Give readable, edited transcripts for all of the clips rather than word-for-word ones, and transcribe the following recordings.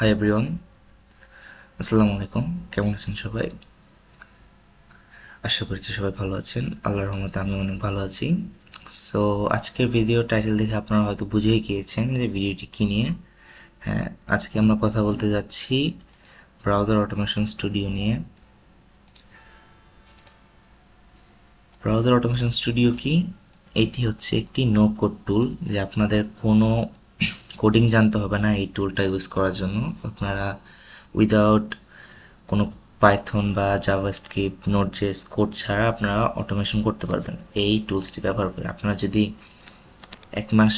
Hi everyone, আসসালামু আলাইকুম। কেমন আছেন সবাই? আশা করছি সবাই ভালো আছেন। আল্লাহর রহমতে আমি অনেক ভালো আছি। সো আজকের ভিডিও টাইটেল দেখে আপনারা হয়তো বুঝেই গিয়েছেন যে ভিডিওটি কী নিয়ে। হ্যাঁ, আজকে আমরা কথা বলতে যাচ্ছি ব্রাউজার অটোমেশন স্টুডিও নিয়ে। ব্রাউজার অটোমেশন স্টুডিও কি? এটি হচ্ছে একটি নো কোড টুল, যে আপনাদের কোনো কোডিং জানতে হবে না এই টুলটা ইউজ করার জন্য। আপনারা উইদাউট কোনো পাইথন বা জাভাস্ক্রিপ্ট, নোড.জেএস কোড ছাড়া আপনারা অটোমেশন করতে পারবেন এই টুলসটি ব্যবহার করে। আপনারা যদি 1 মাস,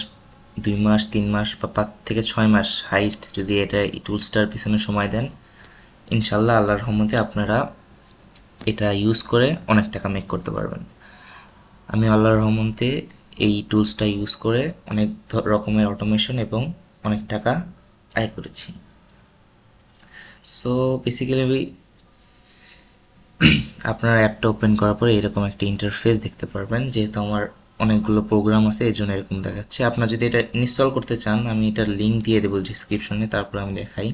2 মাস, 3 মাস বা 5 থেকে 6 মাস হাইস্ট যদি এই টুলসটার পিছনে সময় দেন, ইনশাল্লাহ আল্লাহর রহমতে আপনারা এটা ইউজ করে অনেক টাকা মেক করতে পারবেন। আমি আল্লাহর রহমতে এই টুলসটা ইউজ করে অনেক রকমের অটোমেশন এবং অনেক টাকা আয় করেছি। সো বেসিক্যালি আপনার অ্যাপটা ওপেন করার পরে এরকম একটা ইন্টারফেস দেখতে পারবেন। যেহেতু আমার অনেকগুলো প্রোগ্রাম আছে এই জন্য এরকম দেখাচ্ছে। আপনারা যদি এটা ইনস্টল করতে চান, আমি এটার লিঙ্ক দিয়ে দেবো ডিসক্রিপশনে, তারপর আমি দেখাই।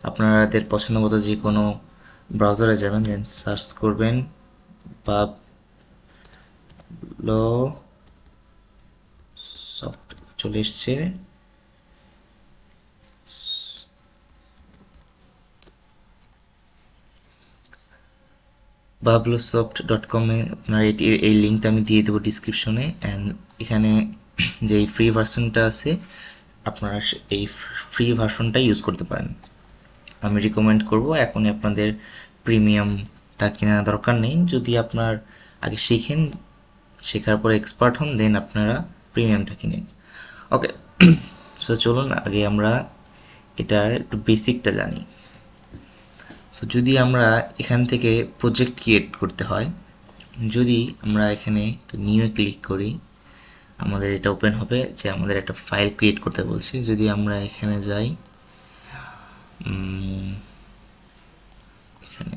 আপনাদের পছন্দ মতো যে কোনো ব্রাউজারে যাবেন, দেন সার্চ করবেন পাবলো সফট, চলে এসছে। bablosoft.com-এ আপনার এই লিঙ্কটা আমি দিয়ে দেবো ডিসক্রিপশনে। অ্যান্ড এখানে যে ফ্রি ভার্সনটা আছে, আপনারা এই ফ্রি ভার্সনটা ইউজ করতে পারেন। আমি রিকমেন্ড করব এখনই আপনাদের প্রিমিয়ামটা কেনার দরকার নেই। যদি আপনার আগে শিখেন, শেখার পর এক্সপার্ট হন, দেন আপনারা প্রিমিয়ামটা কিনেন। ওকে, সো চলুন আগে আমরা এটার একটু বেসিকটা জানি। সো যদি আমরা এখান থেকে প্রজেক্ট ক্রিয়েট করতে হয়, যদি আমরা এখানে নিউ ক্লিক করি, আমাদের এটা ওপেন হবে যে আমাদের একটা ফাইল ক্রিয়েট করতে বলছে। যদি আমরা এখানে যাই, এখানে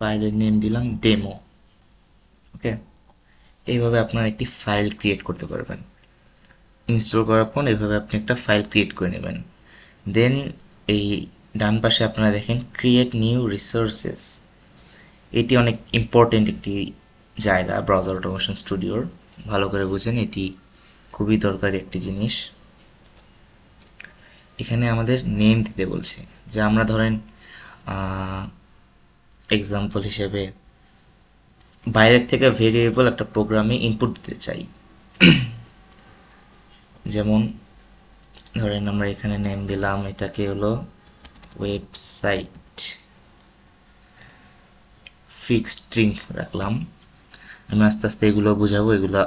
ফাইলের নেম দিলাম ডেমো। ওকে, এইভাবে আপনারা একটি ফাইল ক্রিয়েট করতে পারবেন। ইনস্টল করার পর এইভাবে আপনি একটা ফাইল ক্রিয়েট করে নেবেন। দেন এই ডান পাশে আপনারা দেখেন ক্রিয়েট নিউ রিসোর্সেস। এটি অনেক ইম্পর্টেন্ট একটি জায়গা ব্রাউজার অটোমেশন স্টুডিওর। ভালো করে বুঝেন, এটি খুবই দরকারি একটি জিনিস। এখানে আমাদের নেম দিতে বলছে, যে আমরা ধরেন এক্সাম্পল হিসেবে বাইরের থেকে ভেরিয়েবল একটা প্রোগ্রামে ইনপুট দিতে চাই। যেমন ধরেন আমরা এখানে নেম দিলাম, এটাকে হলো ওয়েবসাইট, ফিক্সড স্ট্রিং রাখলাম। আমি আস্তে আস্তে এগুলো বোঝাবো, এগুলো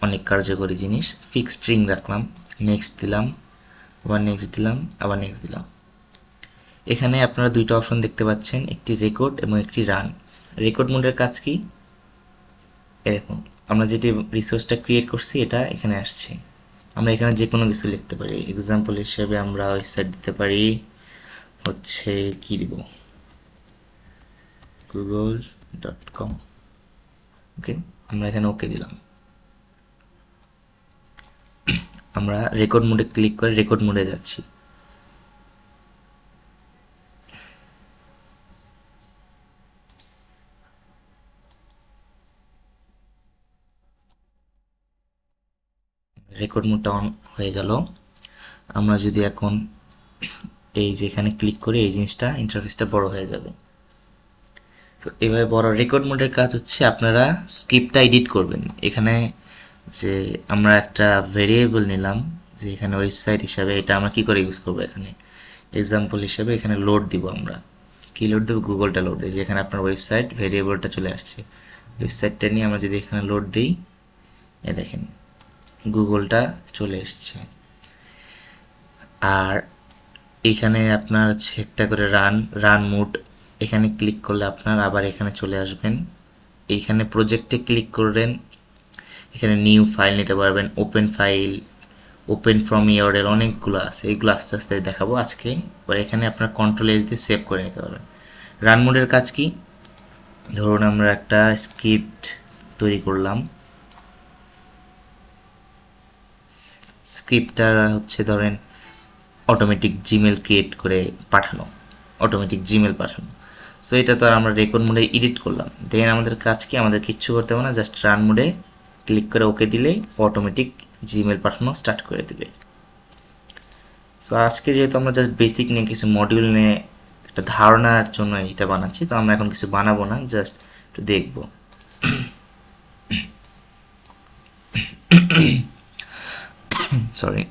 অনেক কার্যকরী জিনিস। ফিক্সড স্ট্রিং রাখলাম, নেক্সট দিলাম, আবার নেক্সট দিলাম, আবার নেক্সট দিলাম। এখানে আপনারা দুইটা অপশন দেখতে পাচ্ছেন, একটি রেকর্ড এবং একটি রান। রেকর্ড মোডের কাজ কি? দেখুন, আমরা যেটি রিসোর্সটা ক্রিয়েট করছি এটা এখানে আসছে। আমরা এখানে যে কোনো কিছু লিখতে পারি। এক্সাম্পল হিসেবে আমরা ওয়েবসাইট দিতে পারি, হচ্ছে কি দিব, google.com। ওকে, আমরা এখানে ওকে দিলাম। আমরা রেকর্ড মোডে ক্লিক করে রেকর্ড মোডে যাচ্ছি। রেকর্ড মোডটা অন হয়ে গেল। আমরা যদি এখন এই যে এখানে ক্লিক করি, এই জিনিসটা ইন্টারফেসটা বড় হয়ে যাবে। তো এভাবে বড় রেকর্ড মোডের কাজ হচ্ছে আপনারা স্ক্রিপ্টটা এডিট করবেন। এখানে যে আমরা একটা ভেরিয়েবল নিলাম, যে এখানে ওয়েবসাইট হিসাবে, এটা আমরা কি করে ইউজ করব, এখানে এক্সাম্পল হিসাবে এখানে লোড দিব। আমরা কি লোড দেবো? গুগলটা লোড দিই, যেখানে আপনার ওয়েবসাইট ভেরিয়েবলটা চলে আসছে। ওয়েবসাইটটা নিয়ে আমরা যদি এখানে লোড দিই, এ দেখেন গুগলটা চলে এসছে। আর এখানে আপনার হচ্ছে একটা করে রান মোড, এখানে ক্লিক করলে আপনার আবার এখানে চলে আসবেন। এইখানে প্রজেক্টে ক্লিক করবেন, এখানে নিউ ফাইল নিতে পারবেন, open file, open from URL, অনেকগুলো আছে। এগুলো আস্তে আস্তে দেখাবো আজকে। এবার এখানে আপনার কন্ট্রোল এস দিয়ে সেভ করে নিতে পারবেন। রান মোডের কাজ কি? ধরুন আমরা একটা স্ক্রিপ্ট তৈরি করলাম। স্ক্রিপ্টটা হচ্ছে ধরেন অটোমেটিক জিমেল ক্রিয়েট করে পাঠানো, অটোমেটিক জিমেল পাঠানো। সো এটা তো আর আমরা রেকর্ড মোডে এডিট করলাম, দেন আমাদের কাজ কি, আমাদের কিচ্ছু করতে হবে না, জাস্ট রান মোডে ক্লিক করে ওকে দিলেই অটোমেটিক জিমেল পাঠানো স্টার্ট করে দেবে। সো আজকে যেহেতু আমরা জাস্ট বেসিক নিয়ে কিছু মডিউল নিয়ে একটা ধারণার জন্য এটা বানাচ্ছি, তো আমরা এখন কিছু বানাবো না, জাস্ট একটু দেখবো। সরি,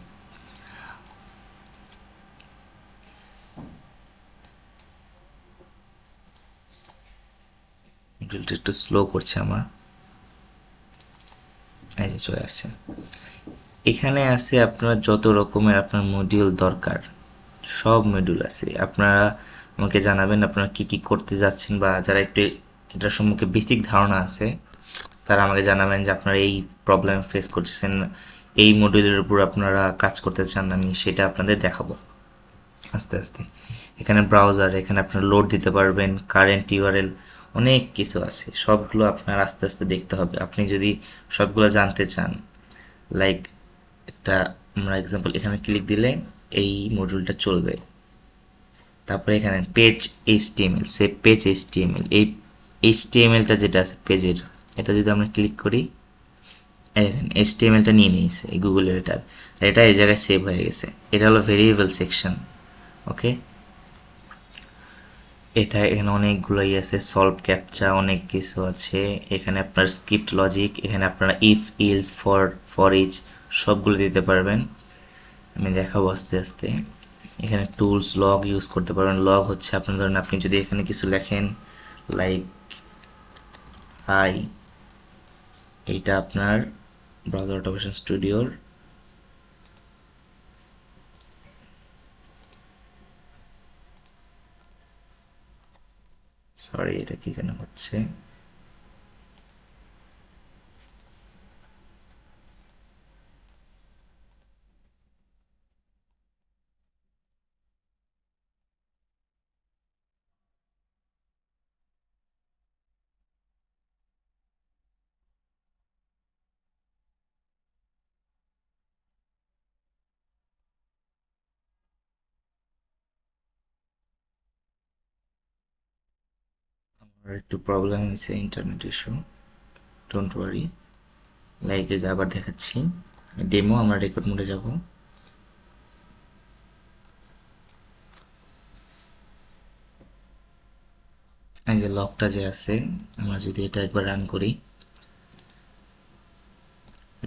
মডিউলটা একটু স্লো করছে আমার। এই যে চলে আসছে। এখানে আছে আপনার যত রকমের আপনার মডিউল দরকার, সব মডিউল আছে। আপনারা আমাকে জানাবেন আপনারা কি কি করতে যাচ্ছেন, বা যারা একটু এটার সম্পর্কে বেসিক ধারণা আছে তারা আমাকে জানাবেন যে আপনারা এই প্রবলেম ফেস করছেন, এই মডিউলের উপর আপনারা কাজ করতে চান, আমি সেটা আপনাদের দেখাবো আস্তে আস্তে। এখানে ব্রাউজার, এখানে আপনারা লোড দিতে পারবেন, কারেন্ট ইউআরএল, অনেক কিছু আছে, সবগুলো আপনার আস্তে আস্তে দেখতে হবে আপনি যদি সবগুলো জানতে চান। লাইক একটা আমরা এক্সাম্পল এখানে ক্লিক দিলে এই মডিউলটা চলবে। তারপরে এখানে page HTML, save page HTML, এই এইচটিএমএলটা যেটা আছে পেজের, এটা যদি আমরা ক্লিক করি, এখানে এইচটিএমএলটা নিয়ে নিয়েছে এই গুগলের, এটা এই জায়গায় সেভ হয়ে গেছে। এটা হলো ভেরিয়েবল সেকশন। ওকে, এটা এখানে অনেকগুলো আছে, সলভ ক্যাপচা, অনেক কিছু আছে। এখানে আপনার স্ক্রিপ্ট লজিক, এখানে আপনারা ইফ ইলস ফর ইচ সবগুলো দিতে পারবেন, আমি দেখাবো আস্তে আস্তে। এখানে টুলস লগ ইউজ করতে পারবেন। লগ হচ্ছে আপনার ধরেন আপনি যদি এখানে কিছু লেখেন লাইক হাই, এইটা আপনার ব্রাউজার অটোমেশন স্টুডিওর সরি এটা কি যেন হচ্ছে, আমার একটু প্রবলেম হয়েছে, internet issue, don't worry. Like যে আবার দেখাচ্ছি ডেমো, আমরা রেকর্ড মোডে যাব। এই যে লকটা যে আছে, আমরা যদি এটা একবার রান করি,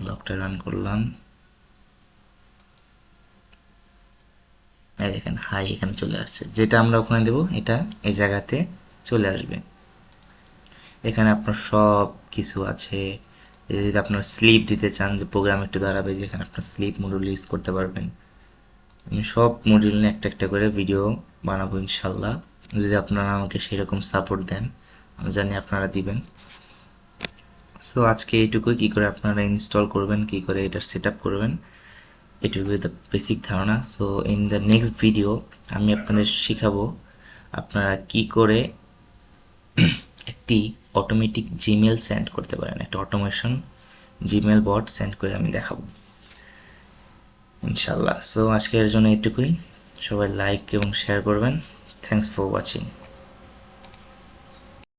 লকটা রান করলাম, এই দেখেন হাই এখানে চলে আসছে, যেটা আমরা ওখানে দেবো এটা এই জায়গাতে চলে আসবে। এখানে আপনার সব কিছু আছে। যদি আপনার স্লিপ দিতে চান যে প্রোগ্রাম একটু দাঁড়াবে, যেখানে আপনার স্লিপ মডিউল ইউজ করতে পারবেন। আমি সব মডিউল নিয়ে একটা একটা করে ভিডিও বানাবো ইনশাল্লাহ, যদি আপনারা আমাকে সেরকম সাপোর্ট দেন, আমি জানি আপনারা দিবেন। সো আজকে এইটুকুই, কী করে আপনারা ইনস্টল করবেন, কী করে এটার সেট আপ করবেন, এটুকুই দ্য বেসিক ধারণা। So in the next video আমি আপনাদের শিখাবো আপনারা কি করে একটি অটোমেটিক জিমেল সেন্ড করতে পারেন, একটা অটোমেশন জিমেল বট সেন্ড করে আমি দেখাবো ইনশাল্লাহ। সো আজকের জন্য এটুকুই, সবাই লাইক এবং শেয়ার করবেন। Thanks for watching.